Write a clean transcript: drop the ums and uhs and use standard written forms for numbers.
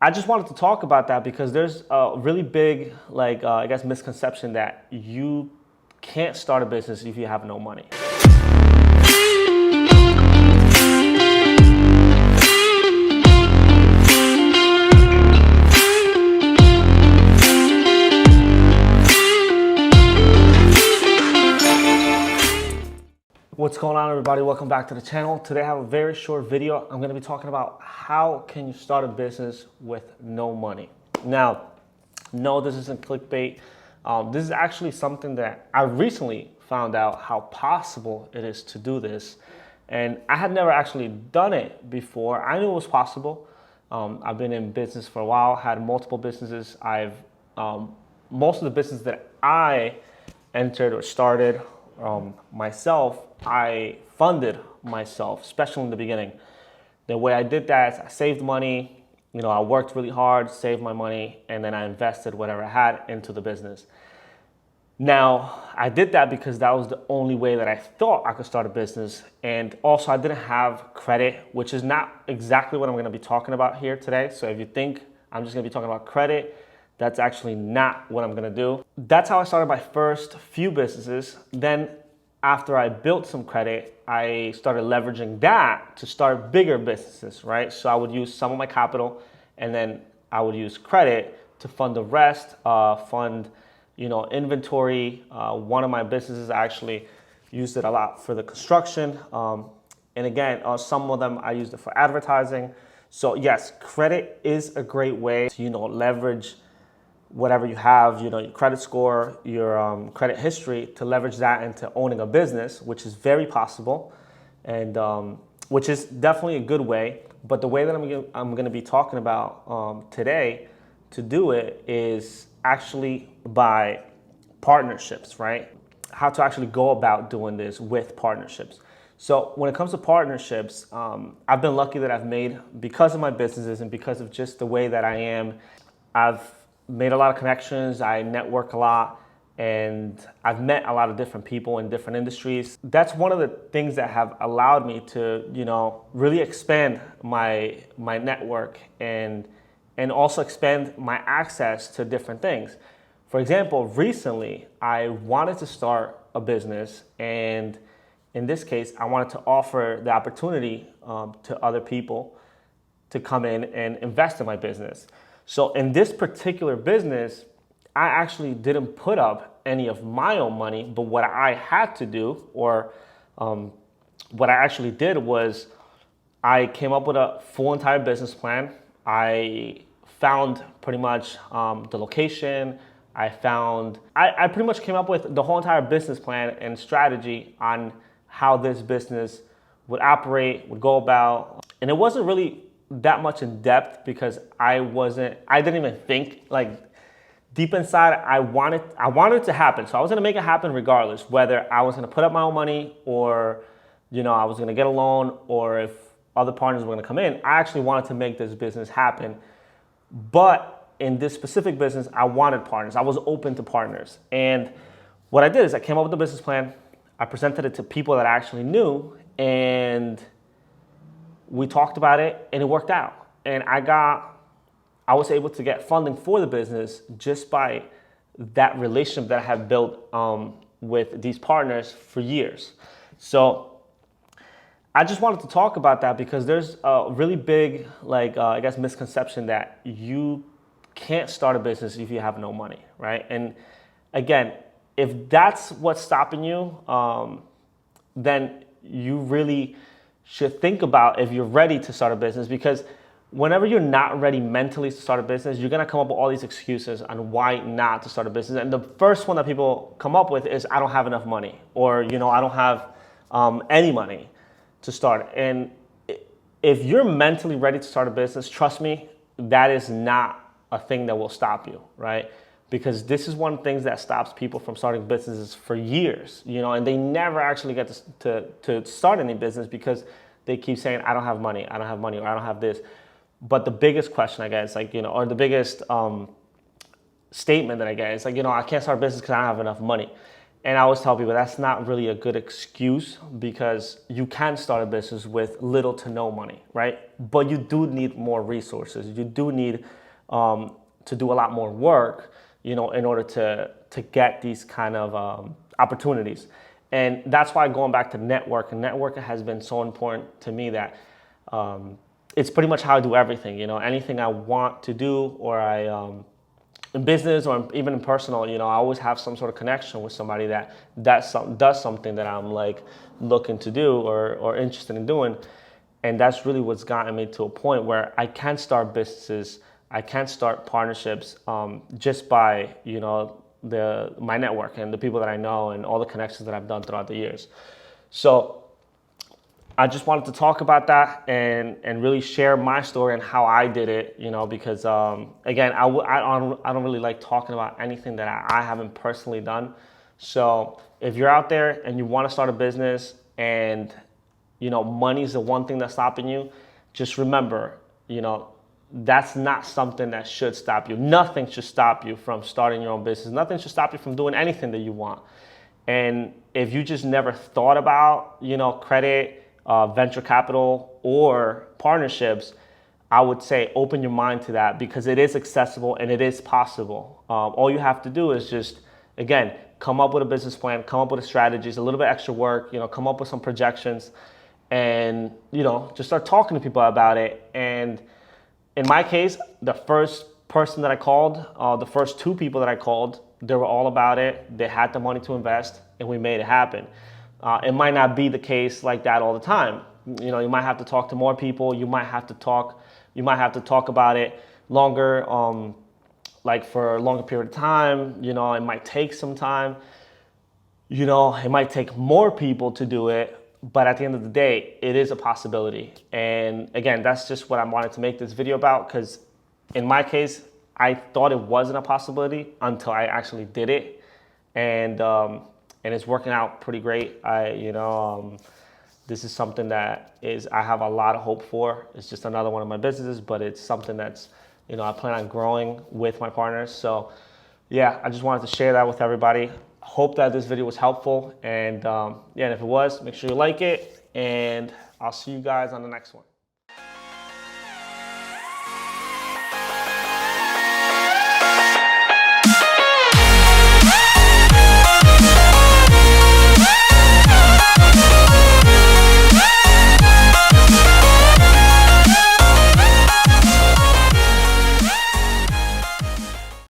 I just wanted to talk about that because there's a really big, I guess, misconception that you can't start a business if you have no money. What's going on, everybody? Welcome back to the channel. Today I have a very short video. I'm going to be talking about how can you start a business with no money. Now, no, this isn't clickbait. This is actually something that I recently found out how possible it is to do this. And I had never actually done it before. I knew it was possible. I've been in business for a while, had multiple businesses. Most of the businesses that I entered or started myself, I funded myself, especially in the beginning. The way I did that is I saved money, I worked really hard, saved my money, and then I invested whatever I had into the business. Now, I did that because that was the only way that I thought I could start a business. And also I didn't have credit, which is not exactly what I'm going to be talking about here today. So if you think I'm just going to be talking about credit, that's actually not what I'm going to do. That's how I started my first few businesses. Then after I built some credit, I started leveraging that to start bigger businesses, right? So I would use some of my capital and then I would use credit to fund the rest, fund, inventory. One of my businesses, I actually used it a lot for the construction. And again, some of them I used it for advertising. So yes, credit is a great way to, leverage whatever you have, your credit score, your credit history, to leverage that into owning a business, which is very possible, and which is definitely a good way. But the way that I'm going to be talking about today to do it is actually by partnerships, right? How to actually go about doing this with partnerships. So when it comes to partnerships, I've been lucky that I've made, because of my businesses and because of just the way that I am, I've made a lot of connections, I network a lot, and I've met a lot of different people in different industries. That's one of the things that have allowed me to, really expand my network and also expand my access to different things. For example, recently I wanted to start a business, and in this case, I wanted to offer the opportunity to other people to come in and invest in my business. So in this particular business, I actually didn't put up any of my own money, but what I had to do, or what I actually did, was I came up with a full entire business plan. I found pretty much the location. I pretty much came up with the whole entire business plan and strategy on how this business would operate, would go about. And it wasn't really that much in depth because I didn't even think, deep inside, I wanted it to happen. So I was going to make it happen regardless, whether I was going to put up my own money or, I was going to get a loan, or if other partners were going to come in. I actually wanted to make this business happen. But in this specific business, I wanted partners. I was open to partners. And what I did is I came up with a business plan. I presented it to people that I actually knew, and we talked about it, and it worked out. And I was able to get funding for the business just by that relationship that I have built with these partners for years. So I just wanted to talk about that because there's a really big, I guess, misconception that you can't start a business if you have no money, right? And again, if that's what's stopping you, then you really should think about if you're ready to start a business, because whenever you're not ready mentally to start a business, you're going to come up with all these excuses on why not to start a business. And the first one that people come up with is, I don't have enough money, or, I don't have any money to start. And if you're mentally ready to start a business, trust me, that is not a thing that will stop you, right? Because this is one of the things that stops people from starting businesses for years, and they never actually get to start any business because they keep saying, I don't have money, or I don't have this. But the biggest question I get is or the biggest statement that I get is I can't start a business because I don't have enough money. And I always tell people that's not really a good excuse, because you can start a business with little to no money, right? But you do need more resources. You do need to do a lot more work, in order to get these kind of opportunities. And that's why, going back to networking has been so important to me, that it's pretty much how I do everything. Anything I want to do, or in business or even in personal, I always have some sort of connection with somebody that does something that I'm like looking to do or interested in doing. And that's really what's gotten me to a point where I can start businesses, I can start partnerships, just by, my network and the people that I know and all the connections that I've done throughout the years. So I just wanted to talk about that and really share my story and how I did it, because again, I don't really like talking about anything that I haven't personally done. So if you're out there and you want to start a business, and money's the one thing that's stopping you, just remember, that's not something that should stop you. Nothing should stop you from starting your own business. Nothing should stop you from doing anything that you want. And if you just never thought about, credit, venture capital, or partnerships, I would say open your mind to that, because it is accessible and it is possible. All you have to do is just, again, come up with a business plan, come up with a strategies, a little bit extra work, come up with some projections, and, just start talking to people about it. And in my case, the first person that I called, the first two people that I called, they were all about it. They had the money to invest, and we made it happen. It might not be the case like that all the time. You might have to talk to more people. You might have to talk about it longer, like for a longer period of time. It might take some time. It might take more people to do it. But at the end of the day, it is a possibility. And again, that's just what I wanted to make this video about, because in my case, I thought it wasn't a possibility until I actually did it. And it's working out pretty great. This is something that I have a lot of hope for. It's just another one of my businesses, but it's something that's, I plan on growing with my partners. So yeah, I just wanted to share that with everybody. Hope that this video was helpful. And and if it was, make sure you like it, and I'll see you guys on the next one.